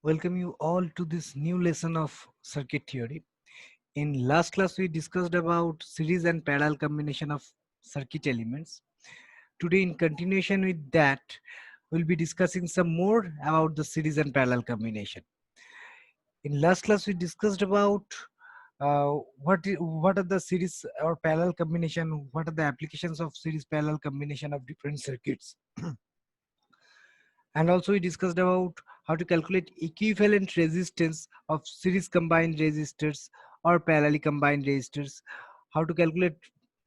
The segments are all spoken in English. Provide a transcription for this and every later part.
Welcome you all to this new lesson of circuit theory. In last class, we discussed about series and parallel combination of circuit elements. Today, in continuation with that, we'll be discussing some more about the series and parallel combination. In last class, we discussed about what are the series or parallel combination, what are the applications of series parallel combination of different circuits. And also we discussed about how to calculate equivalent resistance of series combined resistors or parallelly combined resistors, how to calculate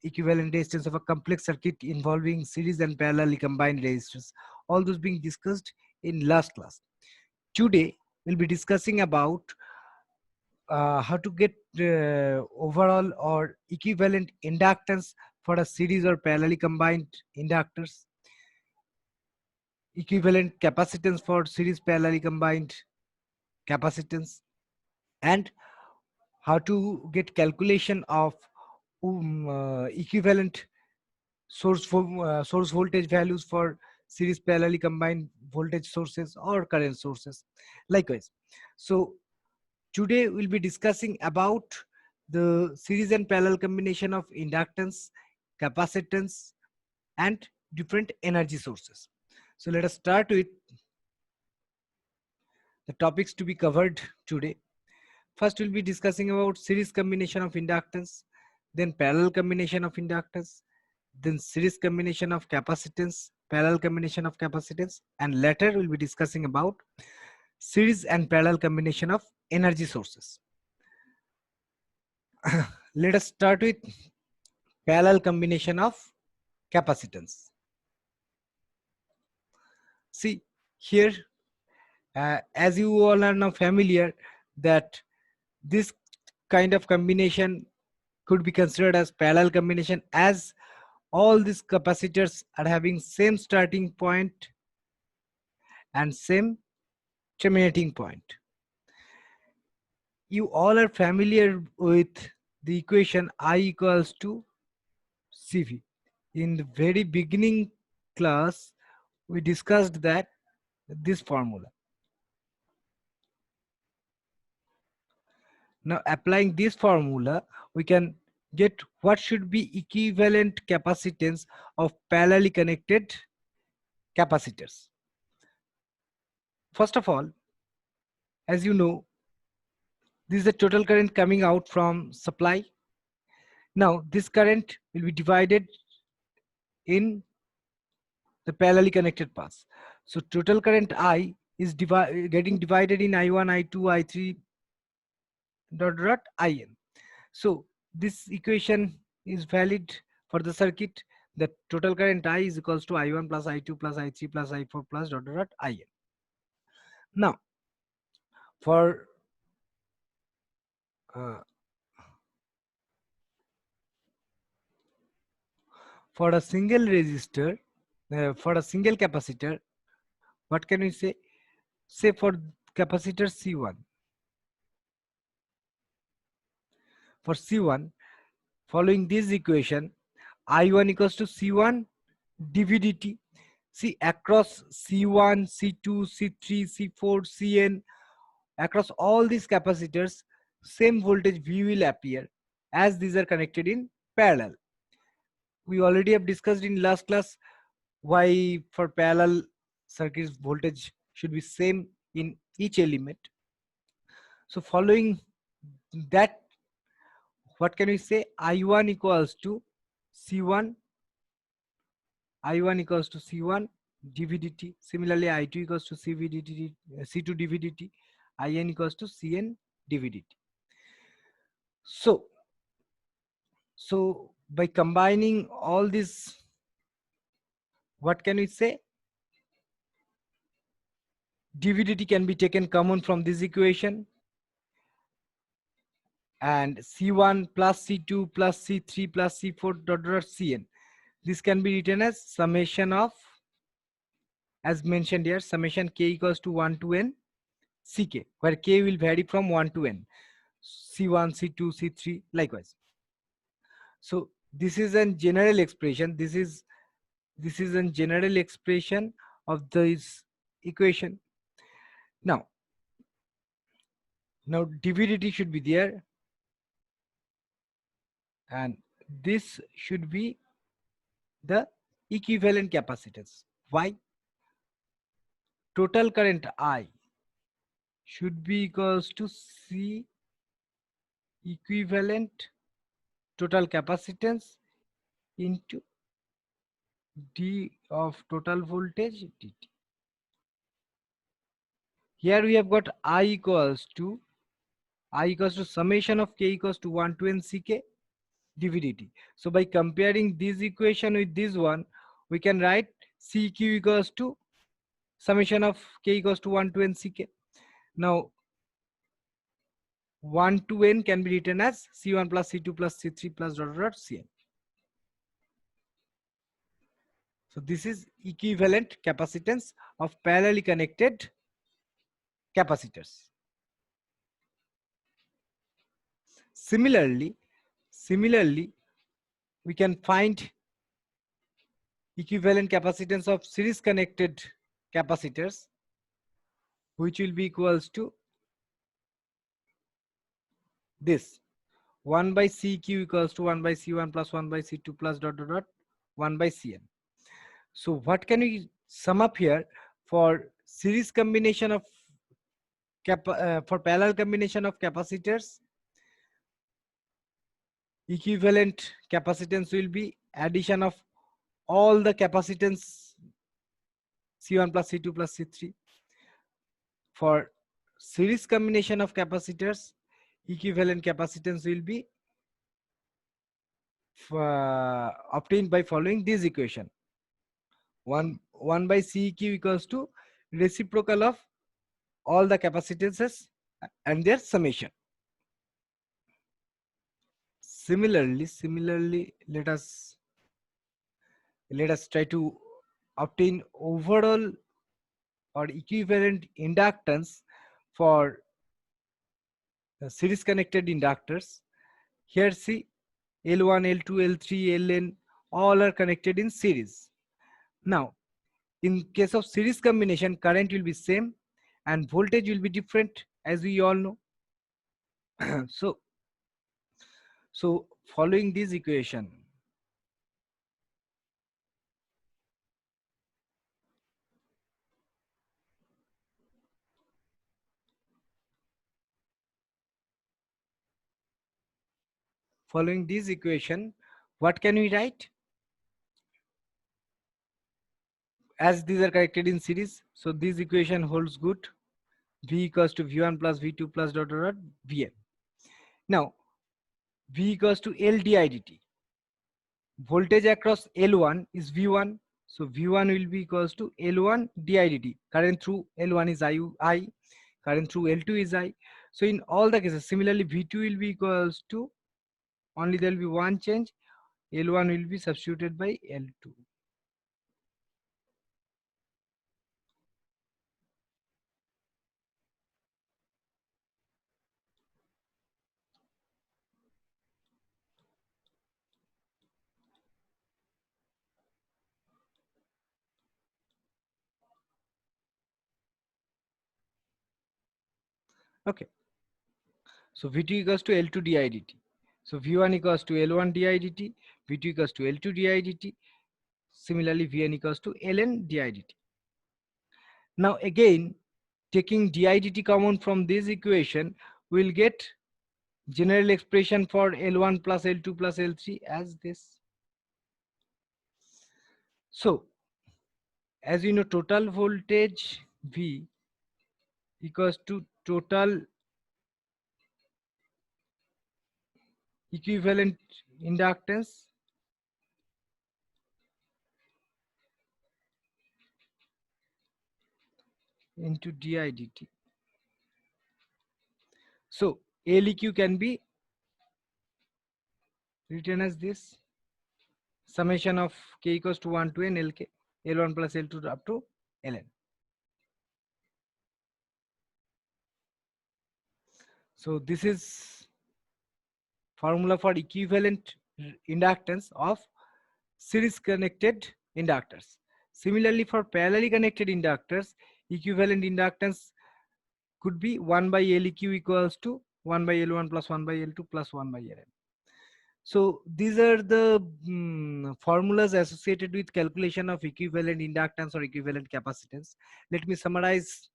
equivalent resistance of a complex circuit involving series and parallelly combined resistors. All those being discussed in last class. Today we'll be discussing about how to get overall or equivalent inductance for a series or parallelly combined inductors, equivalent capacitance for series parallelly combined capacitance, and how to get calculation of equivalent source voltage values for series parallelly combined voltage sources or current sources likewise. So today we'll be discussing about the series and parallel combination of inductance, capacitance, and different energy sources. So let us start with the topics to be covered today. First, we'll be discussing about series combination of inductance, then parallel combination of inductance, then series combination of capacitance, parallel combination of capacitance, and later we'll be discussing about series and parallel combination of energy sources. Let us start with parallel combination of capacitance. See here, as you all are now familiar that this kind of combination could be considered as parallel combination, as all these capacitors are having same starting point and same terminating point. You all are familiar with the equation I equals to CV. In the very beginning class, we discussed that this formula. Now applying this formula, we can get what should be equivalent capacitance of parallelly connected capacitors. First of all, as you know, this is the total current coming out from supply. Now this current will be divided in the parallelly connected paths. So total current I is getting divided in I1, I2, I3 dot IN. So this equation is valid for the circuit that total current I is equals to I1 plus I2 plus I3 plus I4 plus dot IN. Now for uh, for a single resistor, for a single capacitor, what can we say? Say for capacitor C1. For C1, following this equation, I1 equals to C1 dVdt. See, across C1, C2, C3, C4, Cn, across all these capacitors, same voltage V will appear as these are connected in parallel. We already have discussed in last class why for parallel circuits voltage should be same in each element. So following that, what can we say? I1 equals to C1, I1 equals to C1 dVdt. Similarly, I2 equals to CVdt, C2 dVdt, IN equals to Cn dVdt. So by combining all this, what can we say? dVdt can be taken common from this equation, and C1 plus C2 plus C3 plus C4 dot Cn. This can be written as summation of, as mentioned here, summation k equals to 1 to n Ck, where k will vary from 1 to n, C1, C2, C3, likewise. So this is a general expression. This is a general expression of this equation. Now, Now dvdt should be there, and this should be the equivalent capacitance. Why? Total current I should be equals to C equivalent total capacitance into D of total voltage dt. Here we have got I equals to summation of k equals to 1 to n ck dvdt. So by comparing this equation with this one, we can write cq equals to summation of k equals to 1 to n ck. Now 1 to n can be written as c1 plus c2 plus c3 plus dot dot cn. So this is equivalent capacitance of parallelly connected capacitors. Similarly, we can find equivalent capacitance of series connected capacitors, which will be equals to this 1 by cq equals to 1 by c1 plus 1 by c2 plus dot dot dot 1 by cn. So what can we sum up here? For series combination of for parallel combination of capacitors, equivalent capacitance will be addition of all the capacitance C1 plus C2 plus C3. For series combination of capacitors, equivalent capacitance will be obtained by following this equation. 1 by Ceq equals to reciprocal of all the capacitances and their summation. Similarly, let us try to obtain overall or equivalent inductance for series connected inductors. Here see L1, L2, L3, Ln all are connected in series. Now in case of series combination, current will be same and voltage will be different, as we all know. so following this equation, what can we write? As these are connected in series, so this equation holds good. V equals to V1 plus V2 plus dot dot dot Vn. Now V equals to L di dt. Voltage across L1 is V1, so V1 will be equals to L1 di dt. Current through L1 is I, current through L2 is I. So in all the cases, similarly V2 will be equals to, only there will be one change, L1 will be substituted by L2. Okay, so V2 equals to L2 di dt. So V1 equals to L1 di dt, V2 equals to L2 di dt. Similarly, Vn equals to Ln di dt. Now again, taking di dt common from this equation, we'll get general expression for L1 plus L2 plus L3 as this. So as you know, total voltage V equals to total equivalent inductance into di dt. So Leq can be written as this summation of k equals to 1 to n Lk, L1 plus L2 up to Ln. So this is formula for equivalent inductance of series connected inductors. Similarly, for parallelly connected inductors, equivalent inductance could be 1 by Leq equals to 1 by L1 plus 1 by L2 plus 1 by Ln. So these are the formulas associated with calculation of equivalent inductance or equivalent capacitance. Let me summarize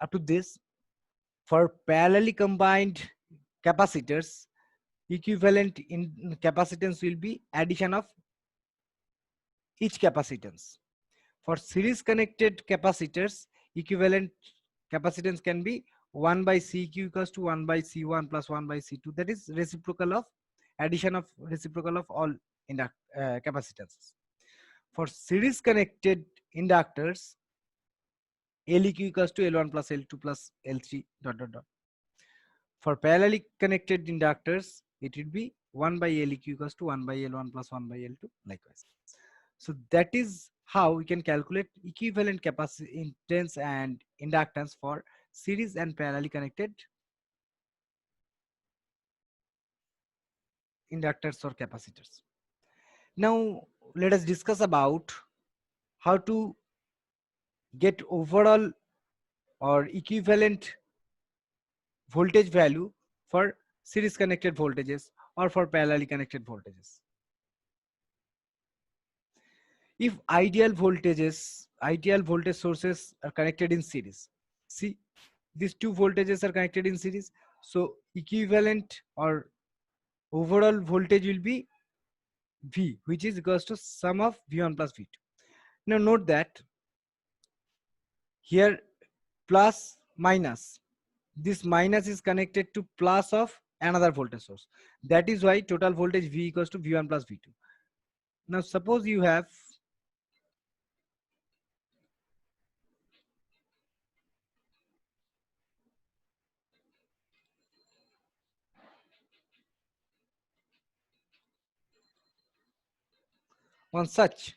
up to this. For parallelly combined capacitors, equivalent in capacitance will be addition of each capacitance. For series connected capacitors, equivalent capacitance can be 1 by Ceq equals to 1 by C1 plus 1 by C2. That is reciprocal of addition of reciprocal of all capacitances. For series connected inductors, Leq equals to L1 plus L2 plus L3 dot dot dot. For parallelly connected inductors, it will be 1 by Leq equals to 1 by L1 plus 1 by L2 likewise. So that is how we can calculate equivalent capacitance and inductance for series and parallelly connected inductors or capacitors. Now let us discuss about how to get overall or equivalent voltage value for series connected voltages or for parallelly connected voltages. If ideal voltage sources are connected in series, see these two voltages are connected in series, so equivalent or overall voltage will be V, which is equals to sum of V1 plus V2. Now note that here plus minus, this minus is connected to plus of another voltage source. That is why total voltage V equals to V1 plus V2. Now suppose you have one such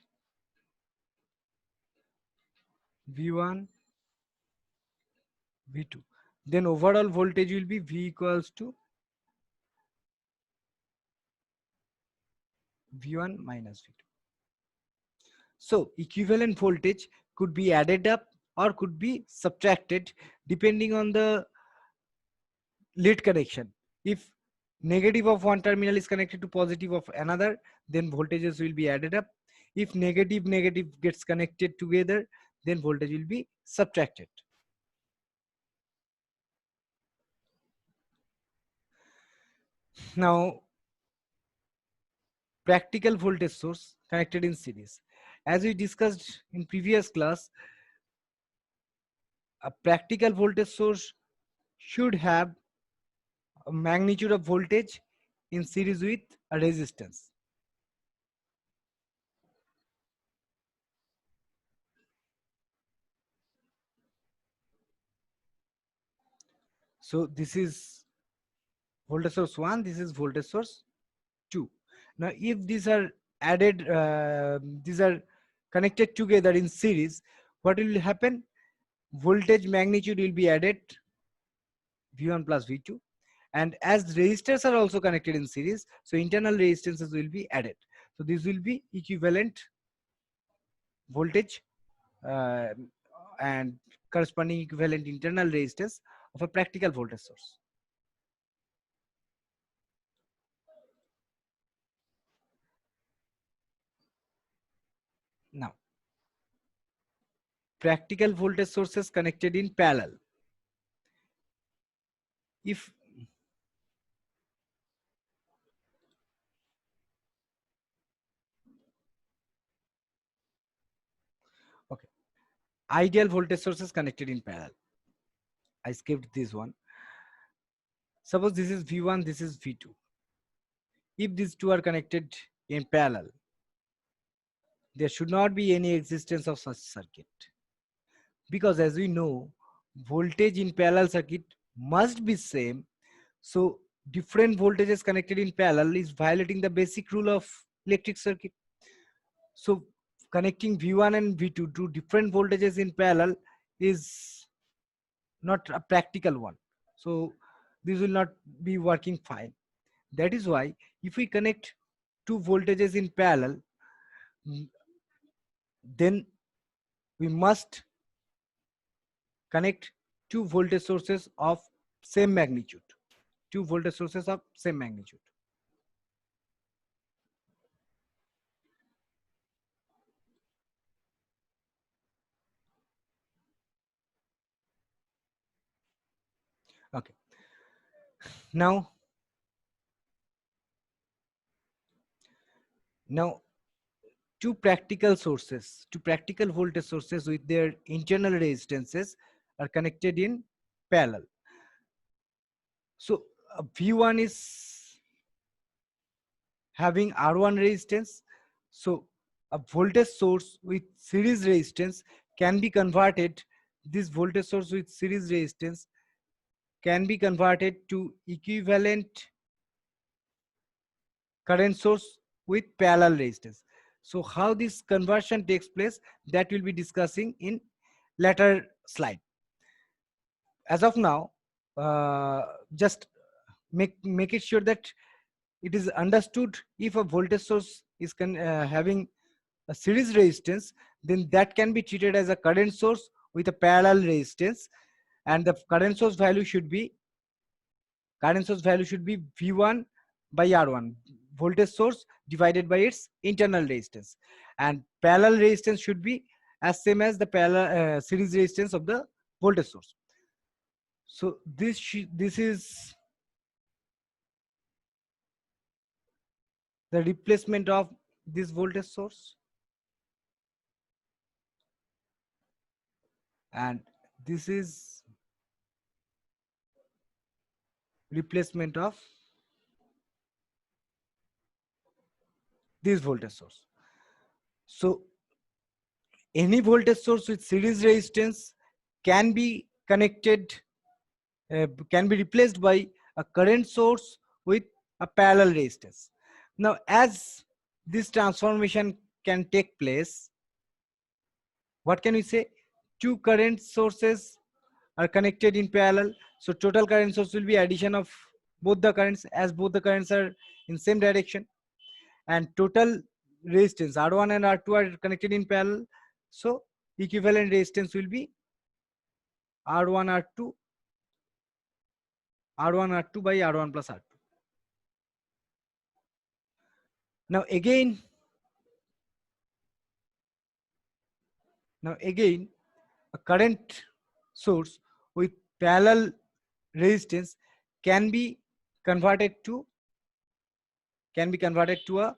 V1, V2, then overall voltage will be V equals to V1 minus V2. So equivalent voltage could be added up or could be subtracted depending on the lead connection. If negative of one terminal is connected to positive of another, then voltages will be added up. If negative gets connected together, then voltage will be subtracted. Now practical voltage source connected in series. As we discussed in previous class, a practical voltage source should have a magnitude of voltage in series with a resistance. So this is voltage source 1, this is voltage source 2. Now if these are added, these are connected together in series, what will happen? Voltage magnitude will be added, V1 plus V2, and as resistors are also connected in series, so internal resistances will be added. So this will be equivalent voltage uh, and corresponding equivalent internal resistance of a practical voltage source. Now practical voltage sources connected in parallel. If okay, ideal voltage sources connected in parallel. I skipped this one. Suppose this is V1, this is V2. If these two are connected in parallel, there should not be any existence of such circuit, because as we know, voltage in parallel circuit must be same. So different voltages connected in parallel is violating the basic rule of electric circuit. So connecting V1 and V2 to different voltages in parallel is not a practical one. So this will not be working fine. That is why if we connect two voltages in parallel, then we must connect two voltage sources of same magnitude. Two voltage sources of same magnitude. Okay. Now two practical sources, two practical voltage sources with their internal resistances are connected in parallel. So V1 is having R1 resistance. So a voltage source with series resistance can be converted. This voltage source with series resistance can be converted to equivalent current source with parallel resistance. So how this conversion takes place, that will be discussing in later slide. As of now, just make it sure that it is understood if a voltage source is having a series resistance, then that can be treated as a current source with a parallel resistance, and the current source value should be V1 by R1, voltage source divided by its internal resistance, and parallel resistance should be as same as the parallel series resistance of the voltage source. So this is the replacement of this voltage source, and this is replacement of this voltage source. So any voltage source with series resistance can be connected, can be replaced by a current source with a parallel resistance. Now, as this transformation can take place, what can we say? Two current sources are connected in parallel. So total current source will be addition of both the currents, as both the currents are in same direction, and total resistance R1 and R2 are connected in parallel. So equivalent resistance will be R1 R2 R1 R2 by R1 plus R2. Now again, a current source with parallel resistance can be converted to a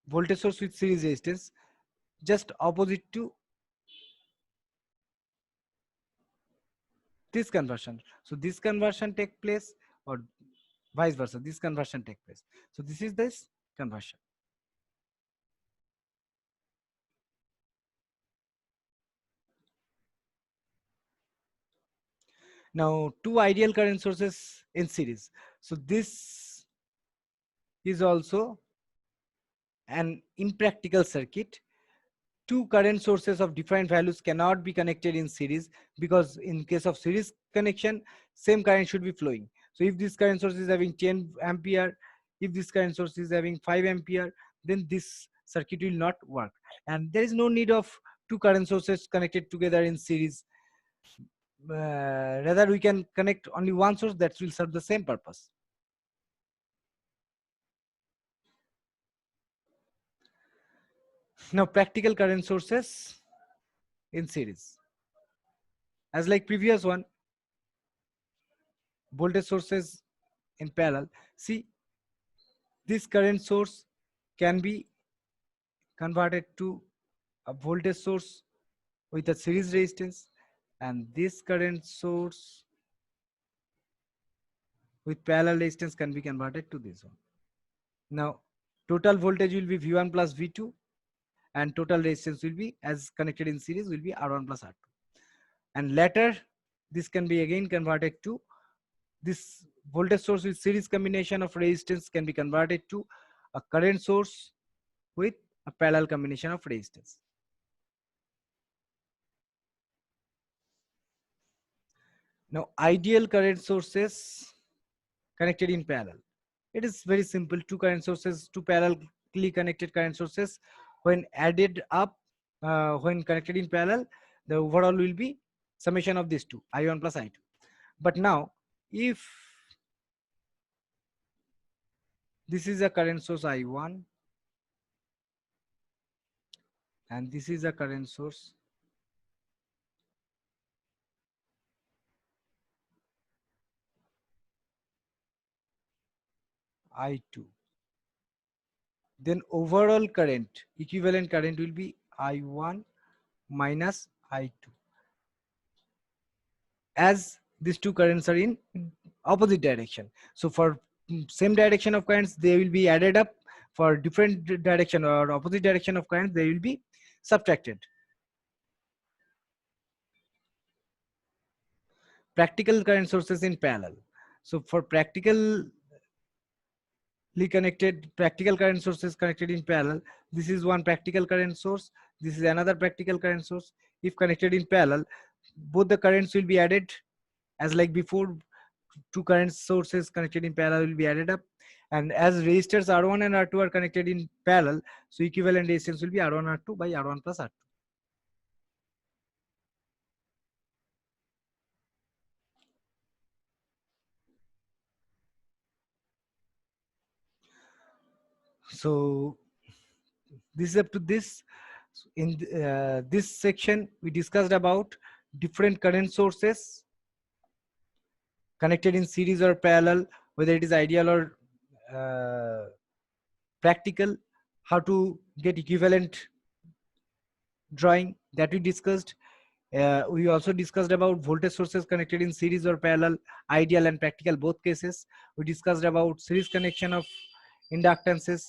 voltage source with series resistance, just opposite to this conversion. So this conversion take place, or vice versa, this conversion take place. So this is this conversion. Now two ideal current sources in series. So this is also an impractical circuit. Two current sources of different values cannot be connected in series, because in case of series connection, same current should be flowing. So if this current source is having 10 ampere, if this current source is having 5 ampere, then this circuit will not work, and there is no need of two current sources connected together in series. Rather, we can connect only one source that will serve the same purpose. Now practical current sources in series, as like previous one, voltage sources in parallel. See, this current source can be converted to a voltage source with a series resistance, and this current source with parallel resistance can be converted to this one. Now total voltage will be V1 plus V2, and total resistance will be, as connected in series, will be R1 plus R2, and later this can be again converted to this voltage source with series combination of resistance can be converted to a current source with a parallel combination of resistance. Now ideal current sources connected in parallel. It is very simple. Two current sources, two parallelly connected current sources, when added up, when connected in parallel, the overall will be summation of these two, I1 plus I2. But now if this is a current source I1 and this is a current source I2, then overall current, equivalent current will be I1 minus I2, as these two currents are in opposite direction. So for same direction of currents, they will be added up. For different direction or opposite direction of currents, they will be subtracted. Practical current sources in parallel. So for practically connected practical current sources connected in parallel, this is one practical current source, this is another practical current source. If connected in parallel, both the currents will be added as like before. Two current sources connected in parallel will be added up, and as resistors R1 and R2 are connected in parallel, so equivalent resistance will be R1 R2 by R1 plus R2. So this is up to this. In this section we discussed about different current sources connected in series or parallel, whether it is ideal or practical, how to get equivalent drawing, that we discussed. We also discussed about voltage sources connected in series or parallel, ideal and practical both cases. We discussed about series connection of inductances,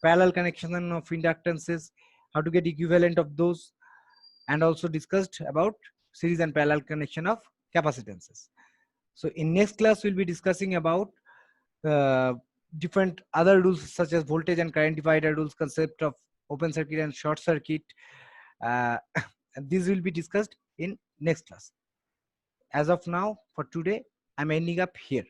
parallel connection of inductances, how to get equivalent of those, and also discussed about series and parallel connection of capacitances. So in next class, we'll be discussing about uh, different other rules such as voltage and current divider rules, concept of open circuit and short circuit. And this will be discussed in next class. As of now, for today, I'm ending up here.